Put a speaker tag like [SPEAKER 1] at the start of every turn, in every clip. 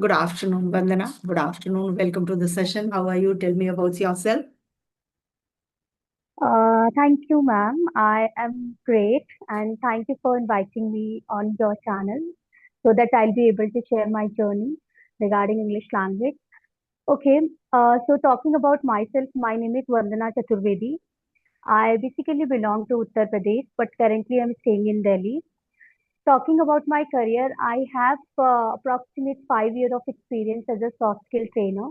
[SPEAKER 1] Good afternoon, Vandana. Good afternoon. Welcome to the session. How are you? Tell me about yourself.
[SPEAKER 2] Thank you, ma'am. I am great, and thank you for inviting me on your channel so that I'll be able to share my journey regarding English language. Okay, so talking about myself, my name is Vandana Chaturvedi. I basically belong to Uttar Pradesh, but currently I'm staying in Delhi. Talking about my career, I have approximate 5 years of experience as a soft skill trainer.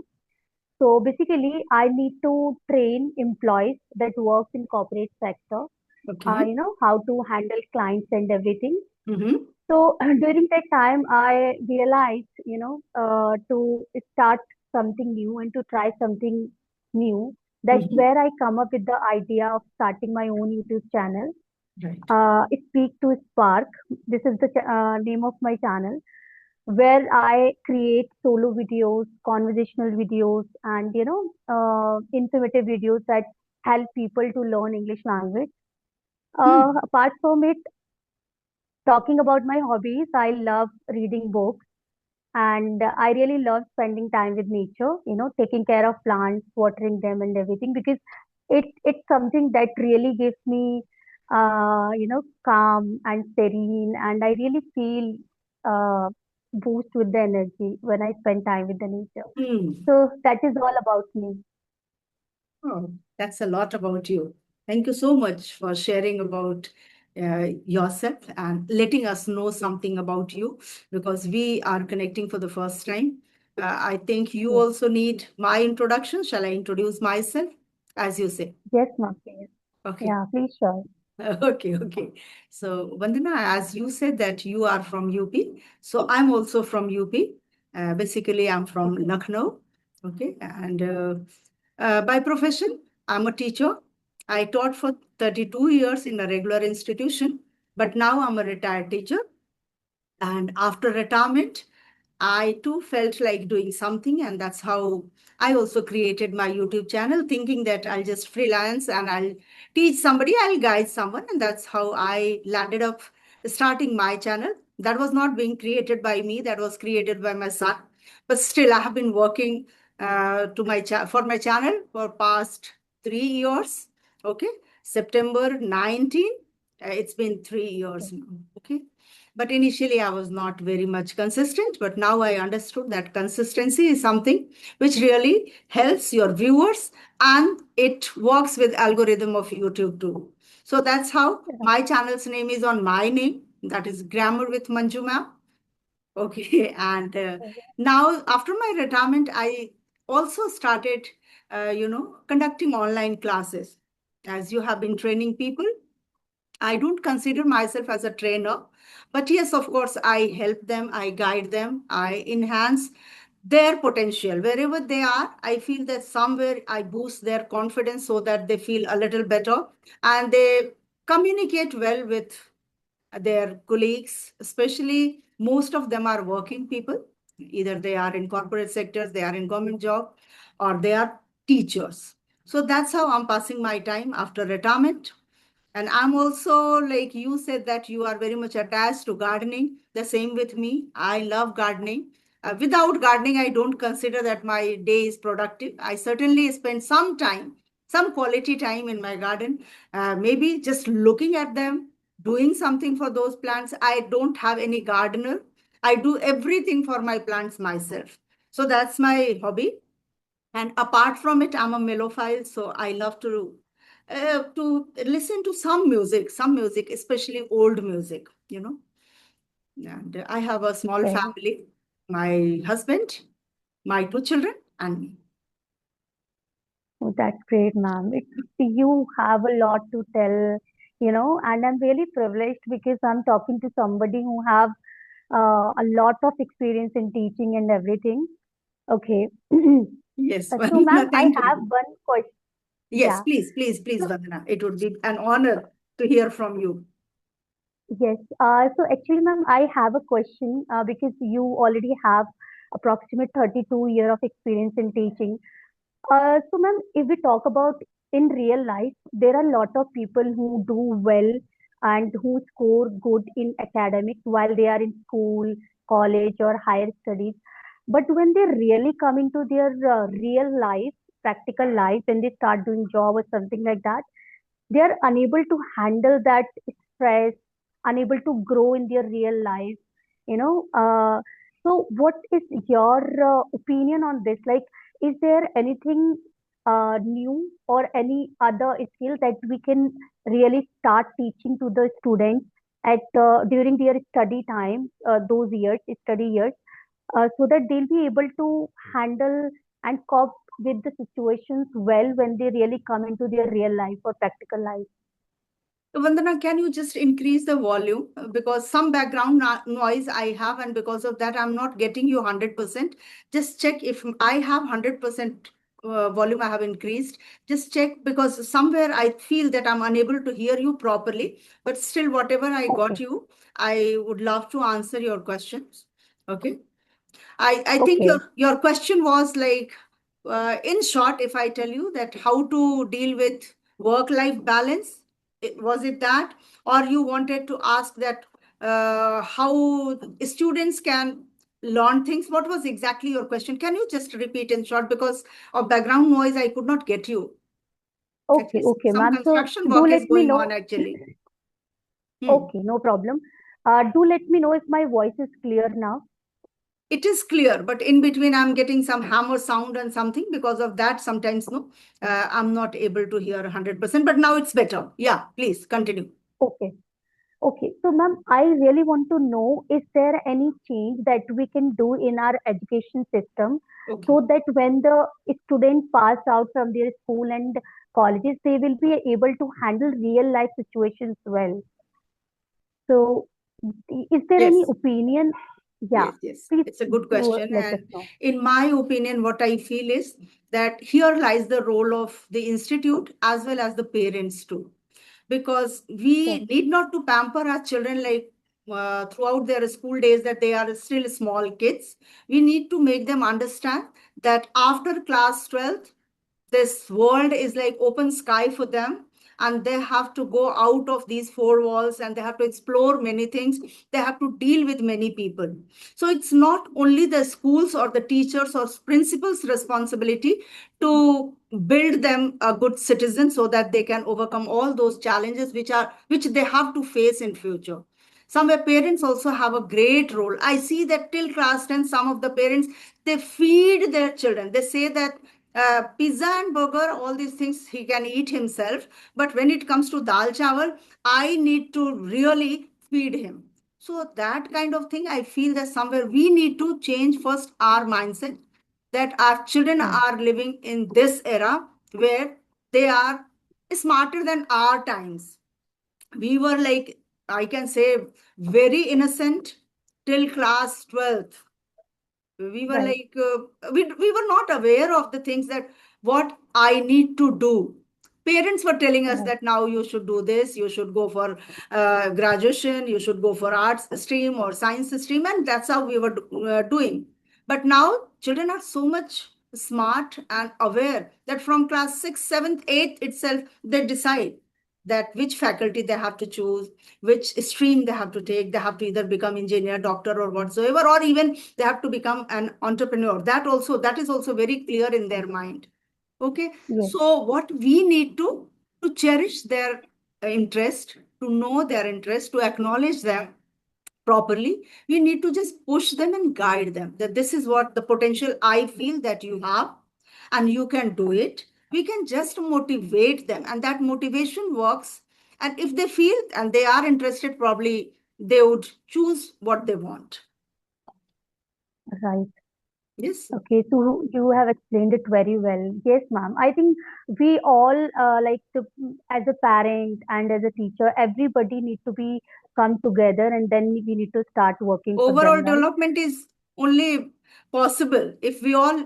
[SPEAKER 2] So basically, I need to train employees that work in corporate sector,
[SPEAKER 1] Okay.
[SPEAKER 2] how to handle clients and everything.
[SPEAKER 1] Mm-hmm.
[SPEAKER 2] So during that time, I realized, to start something new and to try something new. That's
[SPEAKER 1] Mm-hmm.
[SPEAKER 2] where I come up with the idea of starting my own YouTube channel.
[SPEAKER 1] Right.
[SPEAKER 2] Speak to Spark. This is the name of my channel where I create solo videos, conversational videos, and informative videos that help people to learn English language.
[SPEAKER 1] Hmm.
[SPEAKER 2] Apart from it, talking about my hobbies, I love reading books, and I really love spending time with nature. Taking care of plants, watering them, and everything because it's something that really gives me calm and serene, and I really feel uh, boost with the energy when I spend time with the nature.
[SPEAKER 1] Hmm.
[SPEAKER 2] So that is all about me.
[SPEAKER 1] Oh, that's a lot about you. Thank you so much for sharing about yourself and letting us know something about you because we are connecting for the first time. I think you
[SPEAKER 2] Yes,
[SPEAKER 1] also need my introduction. Shall I introduce myself? As you say.
[SPEAKER 2] yes, ma'am, please.
[SPEAKER 1] Okay.
[SPEAKER 2] Yeah, please, sure.
[SPEAKER 1] Okay, okay. So, Vandana, as you said that you are from UP, so I'm also from UP. Basically, I'm from
[SPEAKER 2] Okay,
[SPEAKER 1] Lucknow. Okay, and by profession, I'm a teacher. I taught for 32 years in a regular institution, but now I'm a retired teacher. And after retirement, I too felt like doing something, and that's how I also created my YouTube channel, thinking that I'll just freelance and I'll teach somebody, I'll guide someone, and that's how I landed up starting my channel. That was not being created by me; that was created by my son. But still, I have been working for my channel for past 3 years. Okay, September 19. It's been 3 years
[SPEAKER 2] okay.
[SPEAKER 1] now. Okay, but initially, I was not very much consistent. But now I understood that consistency is something which really helps your viewers and it works with algorithm of YouTube too. So that's how
[SPEAKER 2] Yeah,
[SPEAKER 1] my channel's name is on my name. That is Grammar with Manju Mam. Okay. And now after my retirement, I also started, conducting online classes. As you have been training people, I don't consider myself as a trainer, but yes, of course, I help them, I guide them, I enhance their potential. Wherever they are, I feel that somewhere I boost their confidence so that they feel a little better and they communicate well with their colleagues, especially most of them are working people. Either they are in corporate sectors, they are in government job, or they are teachers. So that's how I'm passing my time after retirement. And I'm also, like you said, that you are very much attached to gardening. The same with me. I love gardening. Without gardening, I don't consider that my day is productive. I certainly spend some time, some quality time in my garden, maybe just looking at them, doing something for those plants. I don't have any gardener. I do everything for my plants myself. So that's my hobby. And apart from it, I'm a mellophile, so I love to listen to some music, especially old music, you know. And I have a small
[SPEAKER 2] okay.
[SPEAKER 1] family, my husband, my two children, and me.
[SPEAKER 2] Oh, that's great, ma'am. You have a lot to tell, and I'm really privileged because I'm talking to somebody who have a lot of experience in teaching and everything. Okay.
[SPEAKER 1] Yes,
[SPEAKER 2] So, ma'am,
[SPEAKER 1] Vandana,
[SPEAKER 2] I
[SPEAKER 1] thank
[SPEAKER 2] have
[SPEAKER 1] you.
[SPEAKER 2] one question.
[SPEAKER 1] Yes,
[SPEAKER 2] Yeah.
[SPEAKER 1] please, please, please,
[SPEAKER 2] So,
[SPEAKER 1] Vandana. It would be an honor to hear from you.
[SPEAKER 2] yes. So actually, ma'am, I have a question because you already have approximate 32 year of experience in teaching. So, ma'am, if we talk about in real life, there are a lot of people who do well and who score good in academics while they are in school, college, or higher studies. But when they really come into their real life, practical life, when they start doing job or something like that, they are unable to handle that stress, unable to grow in their real life, you know. So what is your opinion on this? Like, is there anything new or any other skill that we can really start teaching to the students at during their study time, those years, study years, so that they'll be able to handle and cope with the situations well when they really come into their real life or practical life?
[SPEAKER 1] Vandana, can you just increase the volume? Because some background noise I have, and because of that, I'm not getting you 100%. Just check if I have 100% volume I have increased. Just check, because somewhere I feel that I'm unable to hear you properly. But still, whatever I got
[SPEAKER 2] Okay,
[SPEAKER 1] you, I would love to answer your questions. Okay. I think
[SPEAKER 2] okay,
[SPEAKER 1] your question was like, in short, if I tell you that how to deal with work-life balance, was it that? Or you wanted to ask that how students can learn things? What was exactly your question? Can you just repeat in short? Because of background noise, I could not get you.
[SPEAKER 2] okay,
[SPEAKER 1] Actually,
[SPEAKER 2] okay,
[SPEAKER 1] some
[SPEAKER 2] ma'am. So
[SPEAKER 1] construction
[SPEAKER 2] do
[SPEAKER 1] work is
[SPEAKER 2] let me
[SPEAKER 1] going
[SPEAKER 2] know.
[SPEAKER 1] on actually. Hmm.
[SPEAKER 2] Okay, no problem. Do let me know if my voice is clear now.
[SPEAKER 1] It is clear, but in between I'm getting some hammer sound and something. Because of that, sometimes no, I'm not able to hear 100%, but now it's better. Yeah, please continue.
[SPEAKER 2] Okay. Okay, so ma'am, I really want to know, is there any change that we can do in our education system
[SPEAKER 1] Okay.
[SPEAKER 2] so that when the students pass out from their school and colleges, they will be able to handle real life situations well? So, is there any
[SPEAKER 1] Yes.
[SPEAKER 2] opinion? Yeah,
[SPEAKER 1] Yes, yes.
[SPEAKER 2] please
[SPEAKER 1] It's a good
[SPEAKER 2] do
[SPEAKER 1] question.
[SPEAKER 2] let us
[SPEAKER 1] And
[SPEAKER 2] know.
[SPEAKER 1] in my opinion, what I feel is that here lies the role of the institute as well as the parents too. Because
[SPEAKER 2] Yes,
[SPEAKER 1] we need not to pamper our children like throughout their school days, that they are still small kids. We need to make them understand that after class 12th, this world is like open sky for them, and they have to go out of these four walls and they have to explore many things. They have to deal with many people. So it's not only the schools or the teachers or principals responsibility to build them a good citizen so that they can overcome all those challenges which they have to face in future. Somewhere parents also have a great role. I see that till class 10, some of the parents, they feed their children. They say that pizza and burger, all these things he can eat himself. But when it comes to dal chawal, I need to really feed him. So that kind of thing, I feel that somewhere we need to change first our mindset, that our children
[SPEAKER 2] right,
[SPEAKER 1] are living in this era where they are smarter than our times. We were like, I can say, very innocent till class 12th. We were
[SPEAKER 2] right,
[SPEAKER 1] like, we were not aware of the things that what I need to do. Parents were telling us
[SPEAKER 2] right,
[SPEAKER 1] that now you should do this, you should go for graduation, you should go for arts stream or science stream, and that's how we were doing. But now children are so much smart and aware that from class 6th, 7th, 8th itself, they decide that which faculty they have to choose, which stream they have to take. They have to either become engineer, doctor, or whatsoever, or even they have to become an entrepreneur. That is also very clear in their mind. Okay.
[SPEAKER 2] yes,
[SPEAKER 1] So what we need to cherish their interest, to know their interest, to acknowledge them properly. We need to just push them and guide them, that this is what the potential I feel that you have, and you can do it. We can just motivate them, and that motivation works. And if they feel and they are interested, probably they would choose what they want.
[SPEAKER 2] right.
[SPEAKER 1] Yes.
[SPEAKER 2] Okay, so you have explained it very well. Yes, ma'am. I think we all, as a parent and as a teacher, everybody need to be come together, and then we need to start working for
[SPEAKER 1] Overall
[SPEAKER 2] them, right?
[SPEAKER 1] development is only possible if we all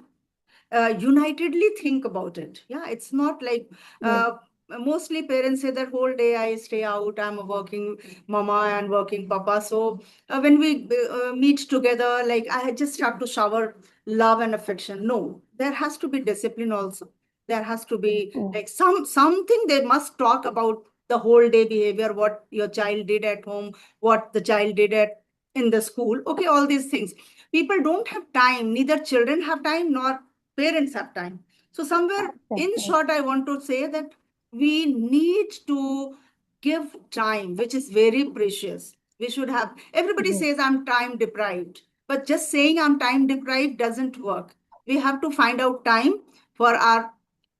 [SPEAKER 1] unitedly think about it. Yeah, it's not like
[SPEAKER 2] Yes,
[SPEAKER 1] mostly parents say that whole day I stay out, I'm a working mama and working papa. So when we meet together, like I just have to shower love and affection. No, there has to be discipline also. There has to be
[SPEAKER 2] yes,
[SPEAKER 1] like something they must talk about, the whole day behavior, what your child did at home, what the child did at in the school. Okay, all these things. People don't have time, neither children have time nor parents have time. So, somewhere
[SPEAKER 2] That's
[SPEAKER 1] in
[SPEAKER 2] right.
[SPEAKER 1] short, I want to say that we need to give time, which is very precious. We should have, everybody
[SPEAKER 2] Yes,
[SPEAKER 1] says I'm time deprived, but just saying I'm time deprived doesn't work. We have to find out time for our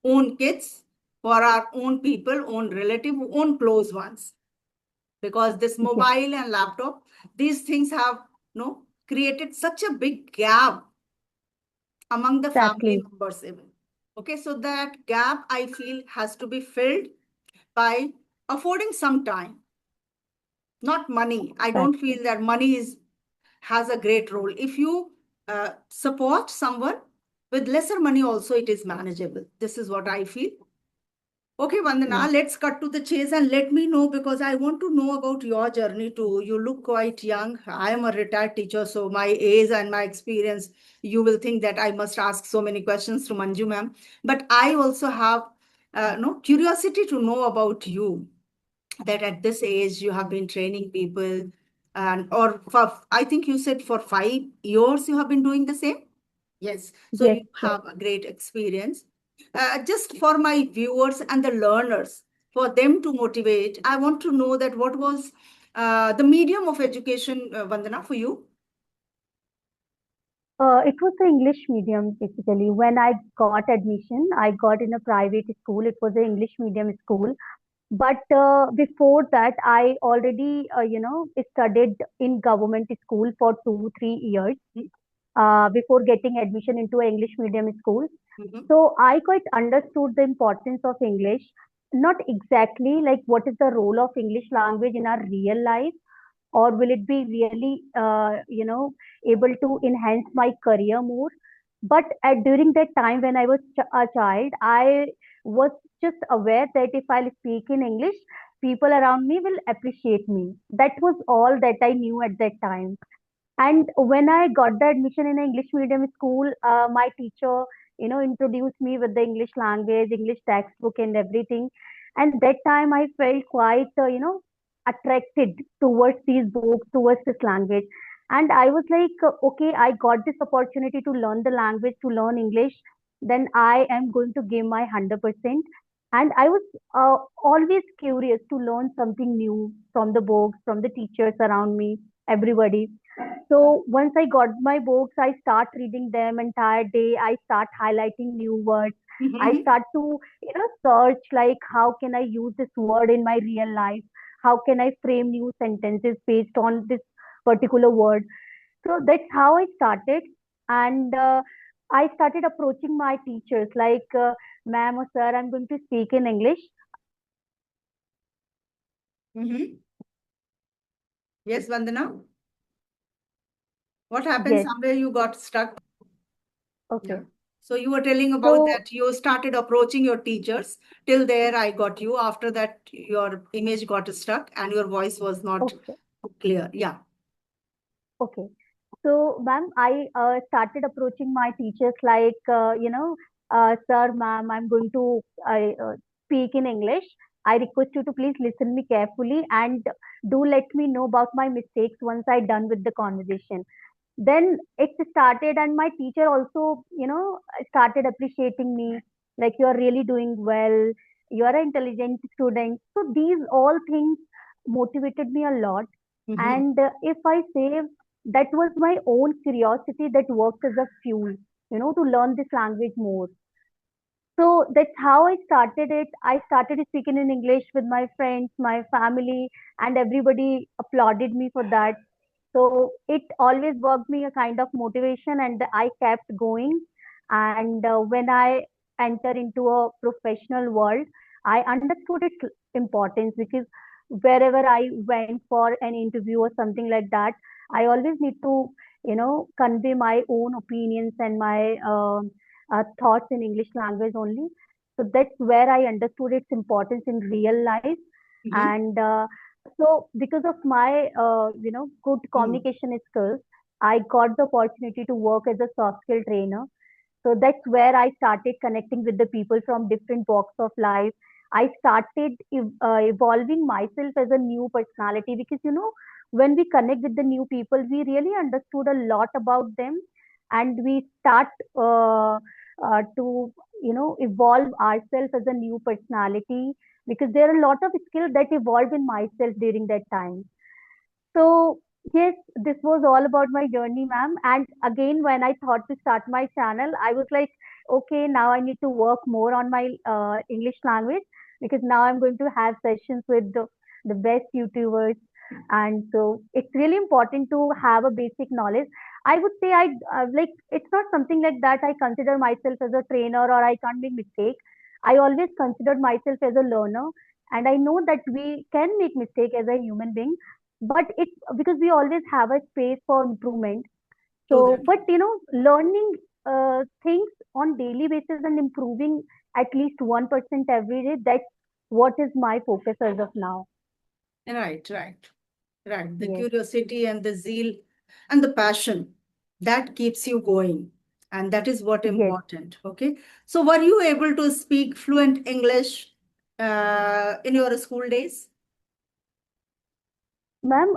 [SPEAKER 1] own kids, for our own people, own relative, own close ones, because this
[SPEAKER 2] yes,
[SPEAKER 1] mobile and laptop, these things have created such a big gap among the family
[SPEAKER 2] exactly.
[SPEAKER 1] members even. Okay, so that gap I feel has to be filled by affording some time, not money. I
[SPEAKER 2] That's
[SPEAKER 1] don't
[SPEAKER 2] right.
[SPEAKER 1] feel that money is has a great role. If you support someone with lesser money also, it is manageable. This is what I feel. Okay,
[SPEAKER 2] Yes.
[SPEAKER 1] Vandana, let's cut to the chase and let me know, because I want to know about your journey too. You look quite young. I am a retired teacher, so my age and my experience, you will think that I must ask so many questions to Manju ma'am. But I also have no curiosity to know about you, that at this age you have been training people, and or for, I think you said for 5 years you have been doing the same. Yes, so
[SPEAKER 2] Yes,
[SPEAKER 1] you
[SPEAKER 2] yes.
[SPEAKER 1] have a great experience. Just for my viewers and the learners, for them to motivate, I want to know that what was the medium of education, Vandana, for you?
[SPEAKER 2] It was the English medium basically. When I got admission, I got in a private school. It was an English medium school. But before that, I already, studied in government school for 2, 3 years before getting admission into an English medium school.
[SPEAKER 1] Mhm.
[SPEAKER 2] So I quite understood the importance of English, not exactly like what is the role of English language in our real life, or will it be really, able to enhance my career more. But during that time when I was a child, I was just aware that if I'll speak in English, people around me will appreciate me. That was all that I knew at that time. And when I got the admission in an English medium school, my teacher, introduced me with the English language, English textbook, and everything. And that time I felt quite, attracted towards these books, towards this language. And I was like, okay, I got this opportunity to learn the language, to learn English. Then I am going to give my 100%. And I was always curious to learn something new from the books, from the teachers around me, everybody. So once I got my books, I start reading them entire day. I start highlighting new words. I
[SPEAKER 1] Mhm.
[SPEAKER 2] start to, search like how can I use this word in my real life? How can I frame new sentences based on this particular word? So that's how I started. And I started approaching my teachers like, ma'am or sir, I'm going to speak in English.
[SPEAKER 1] Mhm. Yes, Vandana. What happened?
[SPEAKER 2] Yes.
[SPEAKER 1] Somewhere you got stuck. Yeah.
[SPEAKER 2] Okay.
[SPEAKER 1] So you were telling about
[SPEAKER 2] So,
[SPEAKER 1] that you started approaching your teachers. Till there, I got you. After that, your image got stuck and your voice was not
[SPEAKER 2] okay.
[SPEAKER 1] clear. Yeah.
[SPEAKER 2] Okay. So, ma'am, I started approaching my teachers like, sir, ma'am, I'm going to speak in English. I request you to please listen me carefully and do let me know about my mistakes once I done with the conversation. Then it started, and my teacher also, started appreciating me. Like, you are really doing well. You are an intelligent student. So these all things motivated me a lot.
[SPEAKER 1] Mm-hmm.
[SPEAKER 2] And if I say, that was my own curiosity that worked as a fuel, to learn this language more. So that's how I started it. I started speaking in English with my friends, my family, and everybody applauded me for that. So it always worked me a kind of motivation, and I kept going. And when I enter into a professional world, I understood its importance, because wherever I went for an interview or something like that, I always need to, convey my own opinions and my thoughts in English language only. So that's where I understood its importance in real life.
[SPEAKER 1] Mm-hmm.
[SPEAKER 2] And so because of my, good
[SPEAKER 1] Mm-hmm.
[SPEAKER 2] communication skills, I got the opportunity to work as a soft skill trainer. So that's where I started connecting with the people from different walks of life. I started evolving myself as a new personality, because, when we connect with the new people, we really understood a lot about them, and we start to evolve ourselves as a new personality, because there are a lot of skills that evolved in myself during that time. So, yes, this was all about my journey, ma'am. And again, when I thought to start my channel, I was like, okay, now I need to work more on my English language, because now I'm going to have sessions with the best YouTubers. And so it's really important to have a basic knowledge. I would say it's not something like that I consider myself as a trainer or I can't make mistake. I always considered myself as a learner, and I know that we can make mistake as a human being, but it's because we always have a space for improvement.
[SPEAKER 1] True
[SPEAKER 2] So,
[SPEAKER 1] that.
[SPEAKER 2] but learning things on daily basis and improving at least 1% every day, that's what is my focus as of now.
[SPEAKER 1] Right, right, right. The
[SPEAKER 2] Yes,
[SPEAKER 1] curiosity and the zeal and the passion that keeps you going. And that is what
[SPEAKER 2] yes.
[SPEAKER 1] important. Okay. So were you able to speak fluent English in your school days?
[SPEAKER 2] Ma'am,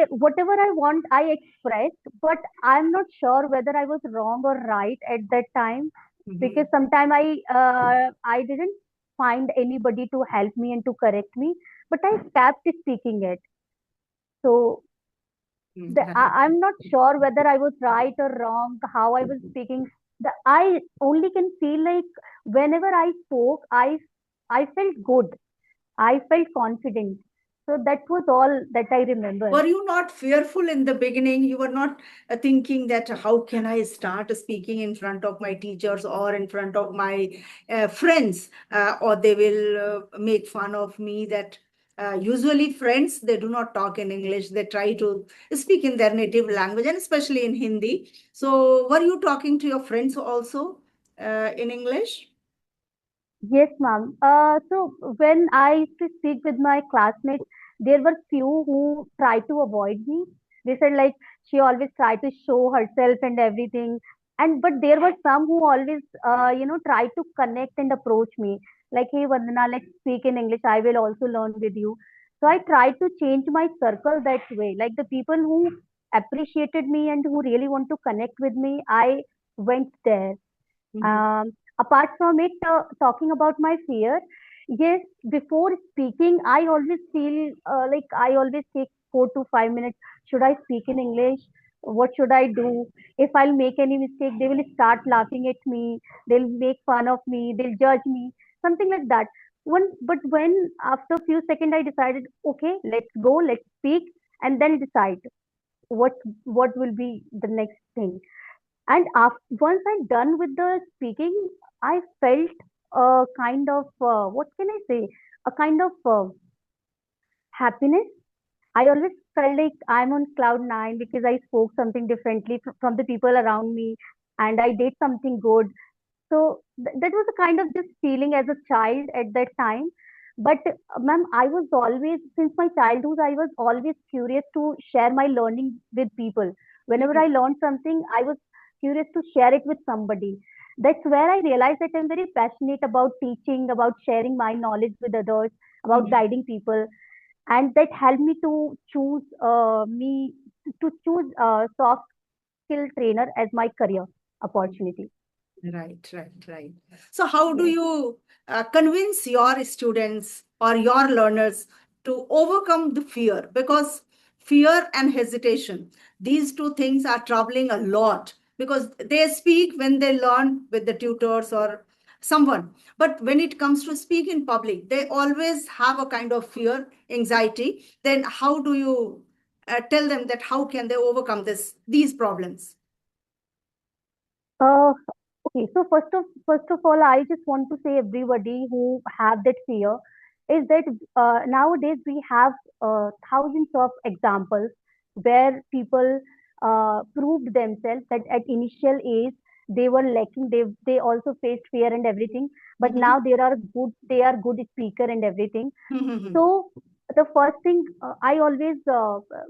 [SPEAKER 2] whatever I want, I expressed, but I'm not sure whether I was wrong or right at that time, because
[SPEAKER 1] Mhm.
[SPEAKER 2] sometime I didn't find anybody to help me and to correct me, but I kept speaking it. So
[SPEAKER 1] Right.
[SPEAKER 2] I'm not sure whether I was right or wrong, how I was speaking. I only can feel like whenever I spoke, I felt good. I felt confident. So that was all that I remember.
[SPEAKER 1] Were you not fearful in the beginning? You were not thinking that how can I start speaking in front of my teachers or in front of my friends, or they will make fun of me? That usually friends, they do not talk in English. They try to speak in their native language, and especially in Hindi. So, were you talking to your friends also in English?
[SPEAKER 2] Yes, ma'am. So when I used to speak with my classmates, there were few who tried to avoid me. They said like she always tried to show herself and everything. And but there were some who always tried to connect and approach me. Like, hey Vandana, let's speak in English. I will also learn with you. So I tried to change my circle that way. Like the people who appreciated me and who really want to connect with me, I went there.
[SPEAKER 1] Mhm.
[SPEAKER 2] Apart from it, talking about my fear, yes, before speaking, I always feel like I always take 4 to 5 minutes. Should I speak in English? What should I do? If I'll make any mistake, they will start laughing at me. They'll make fun of me. They'll judge me. Something like that. But when after a few seconds, I decided, okay, let's go, let's speak, and then decide what what will be the next thing. And once I'm done with the speaking, I felt a kind of what can I say? A kind of happiness. I always felt like I'm on cloud nine because I spoke something differently from the people around me, and I did something good. So that was a kind of just feeling as a child at that time. But ma'am, I was always, since my childhood, I was always curious to share my learning with people. Whenever I learned something, I was curious to share it with somebody. That's where I realized that I'm very passionate about teaching, about sharing my knowledge with others, about
[SPEAKER 1] Mhm.
[SPEAKER 2] guiding people, and that helped me to choose soft skill trainer as my career opportunity.
[SPEAKER 1] Right, right, right. So, how do
[SPEAKER 2] Yes.
[SPEAKER 1] you convince your students or your learners to overcome the fear? Because fear and hesitation, these two things are troubling a lot because they speak when they learn with the tutors or someone. But when it comes to speak in public, they always have a kind of fear, anxiety. Then, how do you tell them that how can they overcome these problems?
[SPEAKER 2] Uh, okay, so first of all, I just want to say everybody who have that fear is that nowadays we have thousands of examples where people proved themselves that at initial age they were lacking. They also faced fear and everything, but
[SPEAKER 1] Mhm.
[SPEAKER 2] now they are good speaker and everything.
[SPEAKER 1] Mhm.
[SPEAKER 2] So the first thing I always,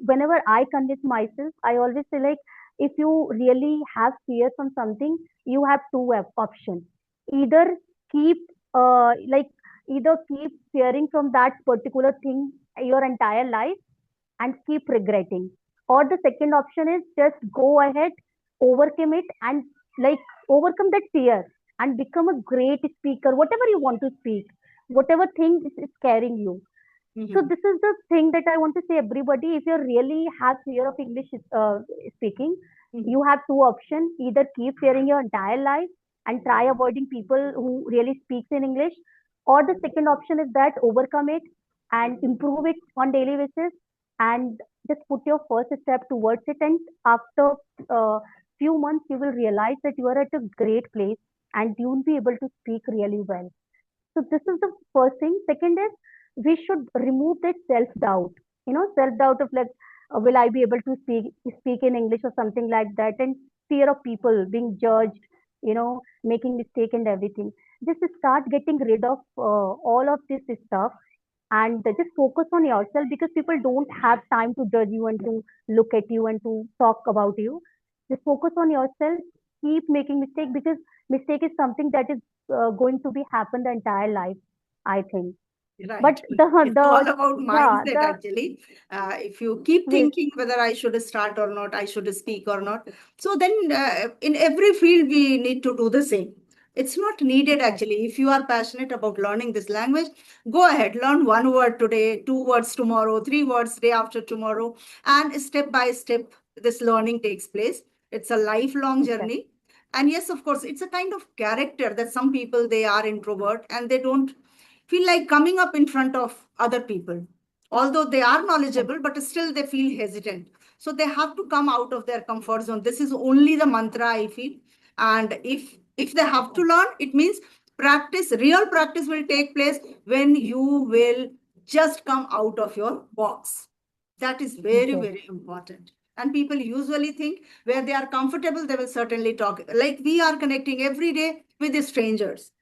[SPEAKER 2] whenever I convince myself, I always say like, if you really have fear from something, you have two options. Either keep, like, either keep fearing from that particular thing your entire life, and keep regretting. Or the second option is just go ahead, overcome it, and like overcome that fear and become a great speaker, whatever you want to speak, whatever thing is scaring you. So
[SPEAKER 1] Mhm.
[SPEAKER 2] this is the thing that I want to say everybody. If you really have fear of English speaking,
[SPEAKER 1] Mhm.
[SPEAKER 2] you have two options. Either keep fearing your entire life and try avoiding people who really speaks in English, or the second option is that overcome it and improve it on daily basis and just put your first step towards it. And after few months, you will realize that you are at a great place and you will be able to speak really well. So this is the first thing. Second is we should remove that self doubt. Self doubt of like, will I be able to speak in English or something like that, and fear of people being judged. Making mistake and everything. Just start getting rid of all of this stuff and just focus on yourself because people don't have time to judge you and to look at you and to talk about you. Just focus on yourself. Keep making mistake because mistake is something that is going to be happen the entire life, I think. But
[SPEAKER 1] Right. It's
[SPEAKER 2] the
[SPEAKER 1] all about
[SPEAKER 2] yeah
[SPEAKER 1] mindset,
[SPEAKER 2] the
[SPEAKER 1] actually. If you keep
[SPEAKER 2] yes,
[SPEAKER 1] thinking whether I should start or not, I should speak or not. So then, in every field, we need to do the same. It's not needed,
[SPEAKER 2] exactly,
[SPEAKER 1] actually. If you are passionate about learning this language, go ahead, learn one word today, two words tomorrow, three words day after tomorrow, and step by step, this learning takes place. It's a lifelong
[SPEAKER 2] exactly,
[SPEAKER 1] journey. And yes, of course, it's a kind of character that some people, they are introvert and they don't feel like coming up in front of other people. Although they are knowledgeable, but still they feel hesitant. So they have to come out of their comfort zone. This is only the mantra, I feel. And if they have to learn, it means practice, real practice will take place when you will just come out of your box. That is very,
[SPEAKER 2] yes,
[SPEAKER 1] very important. And people usually think where they are comfortable, they will certainly talk. Like we are connecting every day with the strangers.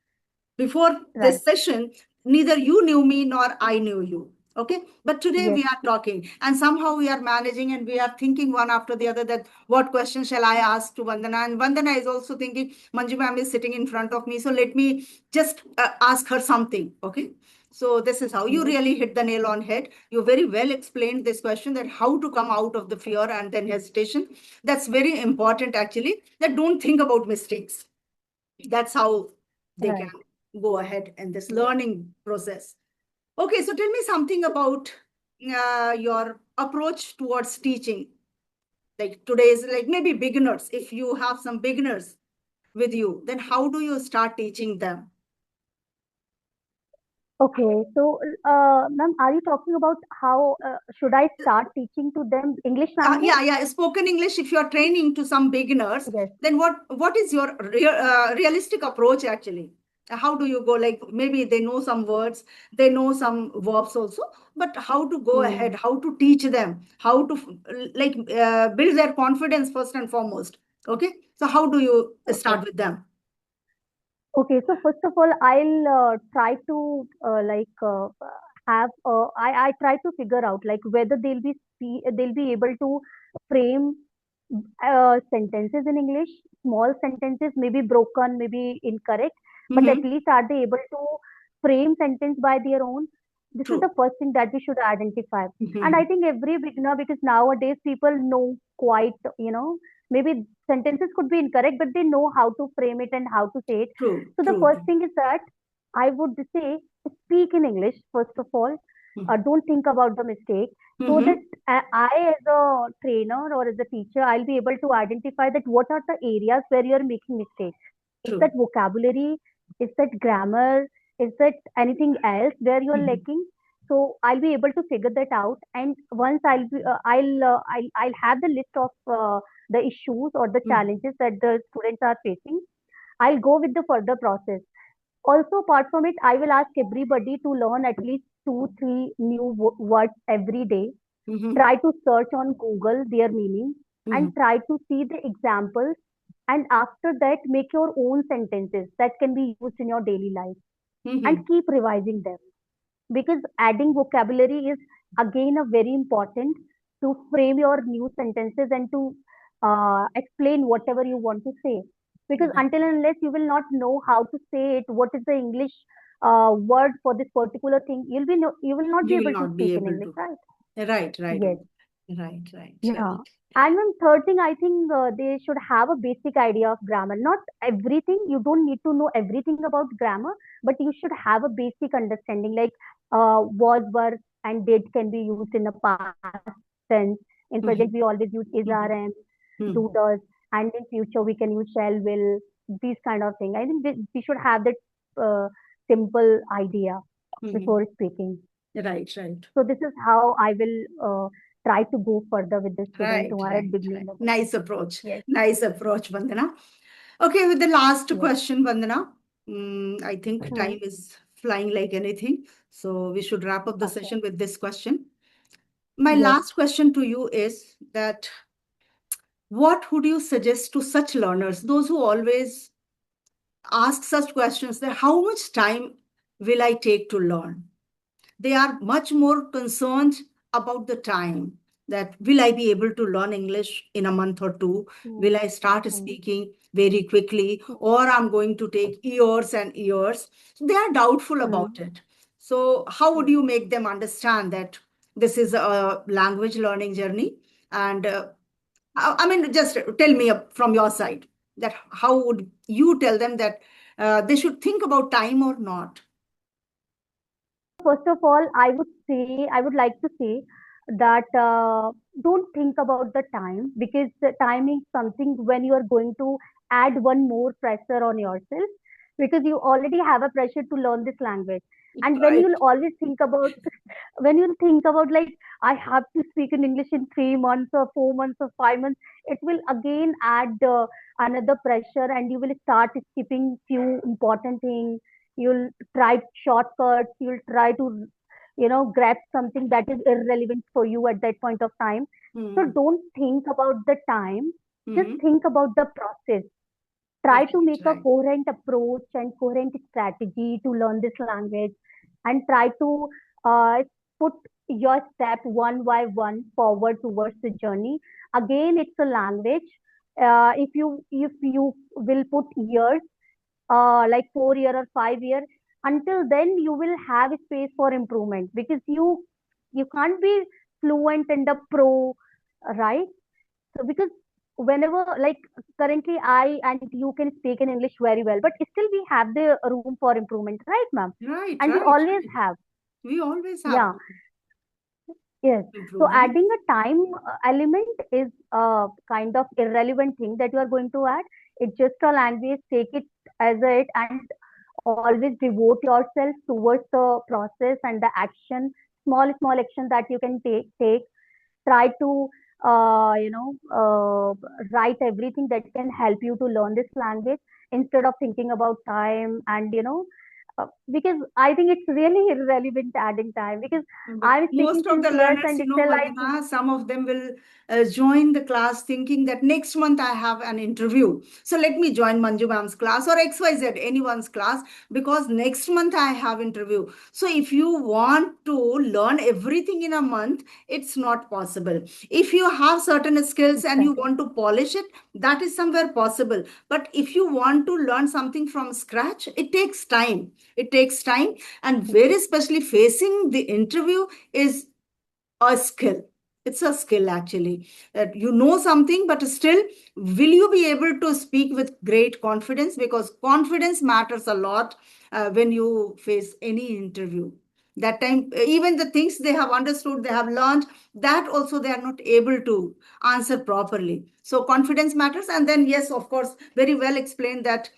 [SPEAKER 1] Before
[SPEAKER 2] right,
[SPEAKER 1] this session, neither you knew me nor I knew you. Okay. But today
[SPEAKER 2] yes,
[SPEAKER 1] we are talking and somehow we are managing and we are thinking one after the other that what question shall I ask to Vandana? And Vandana is also thinking, Manju ma'am is sitting in front of me. So let me just ask her something. Okay. So this is how you
[SPEAKER 2] yes,
[SPEAKER 1] really hit the nail on head. You very well explained this question that how to come out of the fear and then hesitation. That's very important actually. That don't think about mistakes. That's how they can
[SPEAKER 2] right.
[SPEAKER 1] go ahead in this learning process. Okay, so tell me something about your approach towards teaching. Like today's, like maybe beginners, if you have some beginners with you, then how do you start teaching them?
[SPEAKER 2] Okay, so ma'am, are you talking about how should I start teaching to them English
[SPEAKER 1] Yeah,
[SPEAKER 2] language?
[SPEAKER 1] yeah. Spoken English. If you are training to some beginners,
[SPEAKER 2] Yes.
[SPEAKER 1] then what is your realistic approach actually? How do you go? Like maybe they know some words, they know some verbs also, but how to go ahead?
[SPEAKER 2] Hmm.
[SPEAKER 1] How to teach them? How to like build their confidence first and foremost? Okay. So how do you
[SPEAKER 2] Okay.
[SPEAKER 1] start with them?
[SPEAKER 2] Okay, so first of all, I'll try to have I try to figure out like whether they'll be able to frame sentences in English, small sentences, maybe broken, maybe incorrect, but at
[SPEAKER 1] Mm-hmm.
[SPEAKER 2] least are they able to frame sentence by their own? This is the
[SPEAKER 1] True.
[SPEAKER 2] first thing that we should identify. And I
[SPEAKER 1] Mm-hmm.
[SPEAKER 2] think every beginner, because nowadays people know quite, maybe sentences could be incorrect, but they know how to frame it and how to say it.
[SPEAKER 1] True.
[SPEAKER 2] So the
[SPEAKER 1] True.
[SPEAKER 2] first
[SPEAKER 1] True.
[SPEAKER 2] thing is that I would say speak in English, first of all. Don't think about the mistake so that
[SPEAKER 1] Mm-hmm.
[SPEAKER 2] I, as a trainer or as a teacher, I'll be able to identify that what are the areas where you're making mistakes. Is that
[SPEAKER 1] True.
[SPEAKER 2] vocabulary? Is that grammar? Is that anything else where you're
[SPEAKER 1] Mm-hmm.
[SPEAKER 2] lacking? So I'll be able to figure that out. And once I'll have the list of the issues or the
[SPEAKER 1] Mm-hmm.
[SPEAKER 2] challenges that the students are facing. I'll go with the further process. Also, apart from it, I will ask everybody to learn at least two, three new words every day.
[SPEAKER 1] Mm-hmm.
[SPEAKER 2] Try to search on Google their meaning
[SPEAKER 1] Mm-hmm.
[SPEAKER 2] and try to see the examples. And after that, make your own sentences that can be used in your daily life and
[SPEAKER 1] Mm-hmm.
[SPEAKER 2] keep revising them because adding vocabulary is again a very important to frame your new sentences and to explain whatever you want to say because
[SPEAKER 1] Right.
[SPEAKER 2] until and unless you will not know how to say it, what is the English word for this particular thing, you will not be
[SPEAKER 1] You will
[SPEAKER 2] able to
[SPEAKER 1] not be
[SPEAKER 2] speak in
[SPEAKER 1] able
[SPEAKER 2] English,
[SPEAKER 1] to.
[SPEAKER 2] right?
[SPEAKER 1] Right, right,
[SPEAKER 2] Yes.
[SPEAKER 1] right, right,
[SPEAKER 2] Yeah.
[SPEAKER 1] right.
[SPEAKER 2] And then third thing, I think they should have a basic idea of grammar. Not everything. You don't need to know everything about grammar, but you should have a basic understanding. Like was, were, and did can be used in the past tense. In present, we
[SPEAKER 1] Mhm,
[SPEAKER 2] always use is, are,
[SPEAKER 1] mhm,
[SPEAKER 2] am, do,
[SPEAKER 1] mhm,
[SPEAKER 2] does, and in future we can use shall, will. These kind of thing. I think we should have that simple idea
[SPEAKER 1] mhm.
[SPEAKER 2] before speaking.
[SPEAKER 1] Right, right,
[SPEAKER 2] So this is how I will try to go further with the students
[SPEAKER 1] right,
[SPEAKER 2] who are at
[SPEAKER 1] right, right.
[SPEAKER 2] beginning level.
[SPEAKER 1] Nice approach.
[SPEAKER 2] Yes,
[SPEAKER 1] Nice approach, Vandana. Okay, with the last
[SPEAKER 2] yes.
[SPEAKER 1] question, Vandana. I think
[SPEAKER 2] Hmm.
[SPEAKER 1] time is flying like anything. So we should wrap up the
[SPEAKER 2] Okay.
[SPEAKER 1] session with this question. My
[SPEAKER 2] Yes.
[SPEAKER 1] last question to you is that what would you suggest to such learners, those who always ask such questions that how much time will I take to learn? They are much more concerned about the time, that will I be able to learn English in a month or two?
[SPEAKER 2] Hmm.
[SPEAKER 1] Will I start
[SPEAKER 2] Hmm.
[SPEAKER 1] speaking very quickly,
[SPEAKER 2] Hmm.
[SPEAKER 1] or I'm going to take years and years? So they are doubtful about
[SPEAKER 2] Hmm.
[SPEAKER 1] it. So how would
[SPEAKER 2] Yes.
[SPEAKER 1] you make them understand that this is a language learning journey? And I mean, just tell me from your side that how would you tell them that they should think about time or not?
[SPEAKER 2] So first of all, I would like to say that don't think about the time, because the timing is something when you are going to add one more pressure on yourself, because you already have a pressure to learn this language. And when
[SPEAKER 1] Right.
[SPEAKER 2] you'll always think about when you think about like I have to speak in English in 3 months or 4 months or 5 months, it will again add another pressure, and you will start skipping few important things. You'll try shortcuts. You'll try to, grab something that is irrelevant for you at that point of time. So
[SPEAKER 1] Hmm.
[SPEAKER 2] don't think about the time. Just
[SPEAKER 1] Hmm.
[SPEAKER 2] think about the process. Try to
[SPEAKER 1] Right,
[SPEAKER 2] make a
[SPEAKER 1] right.
[SPEAKER 2] coherent approach and coherent strategy to learn this language, and try to put your step one by one forward towards the journey. Again, it's a language. If you will put years, like 4 year or 5 year, until then you will have space for improvement, because you can't be fluent and a pro, right? So because whenever, like, currently I and you can speak in English very well, but still we have the room for improvement, right, ma'am?
[SPEAKER 1] Right,
[SPEAKER 2] And we
[SPEAKER 1] right,
[SPEAKER 2] always
[SPEAKER 1] right.
[SPEAKER 2] have.
[SPEAKER 1] We always have
[SPEAKER 2] Yeah. Yes. So
[SPEAKER 1] improvement.
[SPEAKER 2] adding a time element is a kind of irrelevant thing that you are going to add. It's just a language. Take it as it, and always devote yourself towards the process and the action, small action that you can take. Try to write everything that can help you to learn this language, instead of thinking about time. And because I think it's really irrelevant adding time, because
[SPEAKER 1] But
[SPEAKER 2] I'm
[SPEAKER 1] most
[SPEAKER 2] speaking
[SPEAKER 1] of
[SPEAKER 2] since
[SPEAKER 1] the
[SPEAKER 2] years
[SPEAKER 1] learners,
[SPEAKER 2] and
[SPEAKER 1] you know,
[SPEAKER 2] still I think.
[SPEAKER 1] Vandana, some of them will join the class thinking that next month I have an interview. So let me join Manju Mam's class or XYZ, anyone's class, because next month I have interview. So if you want to learn everything in a month, it's not possible. If you have certain skills and you
[SPEAKER 2] Exactly.
[SPEAKER 1] want to polish it, that is somewhere possible. But if you want to learn something from scratch, it takes time. It takes time, and very especially facing the interview is a skill. It's a skill actually, that you know something, but still, will you be able to speak with great confidence? Because confidence matters a lot when you face any interview. That time, even the things they have understood, they have learned, that also they are not able to answer properly. So confidence matters. And then, yes, of course, very well explained that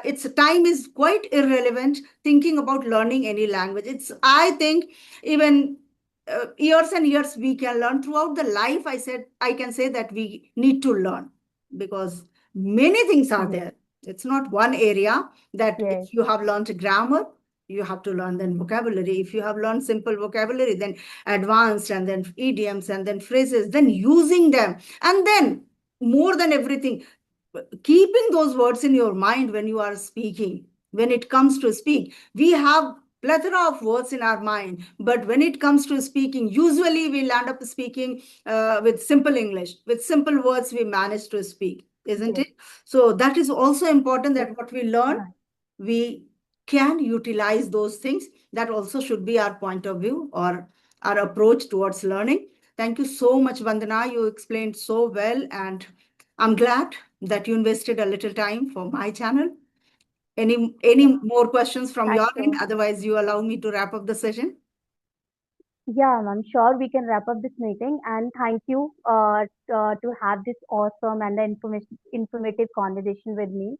[SPEAKER 1] its time is quite irrelevant thinking about learning any language. It's, I think, even years and years we can learn throughout the life. I can say that we need to learn because many things are
[SPEAKER 2] Yes.
[SPEAKER 1] there. It's not one area. That
[SPEAKER 2] Yes.
[SPEAKER 1] if you have learned grammar, you have to learn then vocabulary. If you have learned simple vocabulary, then advanced, and then idioms, and then phrases, then using them, and then more than everything, keeping those words in your mind when you are speaking. When it comes to speak, we have plethora of words in our mind, but when it comes to speaking, usually we land up speaking with simple English, with simple words we manage to speak, isn't
[SPEAKER 2] Yes.
[SPEAKER 1] it? So that is also important,
[SPEAKER 2] Yes.
[SPEAKER 1] that what we learn,
[SPEAKER 2] Right.
[SPEAKER 1] we can utilize those things. That also should be our point of view, or our approach towards learning. Thank you so much, Vandana. You explained so well, and I'm glad that you invested a little time for my channel. Any
[SPEAKER 2] Yeah,
[SPEAKER 1] more questions from
[SPEAKER 2] thank
[SPEAKER 1] your end?
[SPEAKER 2] you.
[SPEAKER 1] Otherwise, you allow me to wrap up the session.
[SPEAKER 2] Yeah, I'm sure we can wrap up this meeting. And thank you to have this awesome and the informative conversation with me.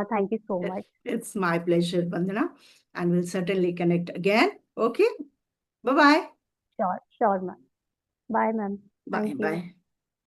[SPEAKER 2] Thank you so much.
[SPEAKER 1] It's my pleasure, Vandana, and we'll certainly connect again. Okay, bye bye.
[SPEAKER 2] Sure, sure, ma'am. Bye, ma'am.
[SPEAKER 1] Bye
[SPEAKER 2] Thank you.
[SPEAKER 1] bye.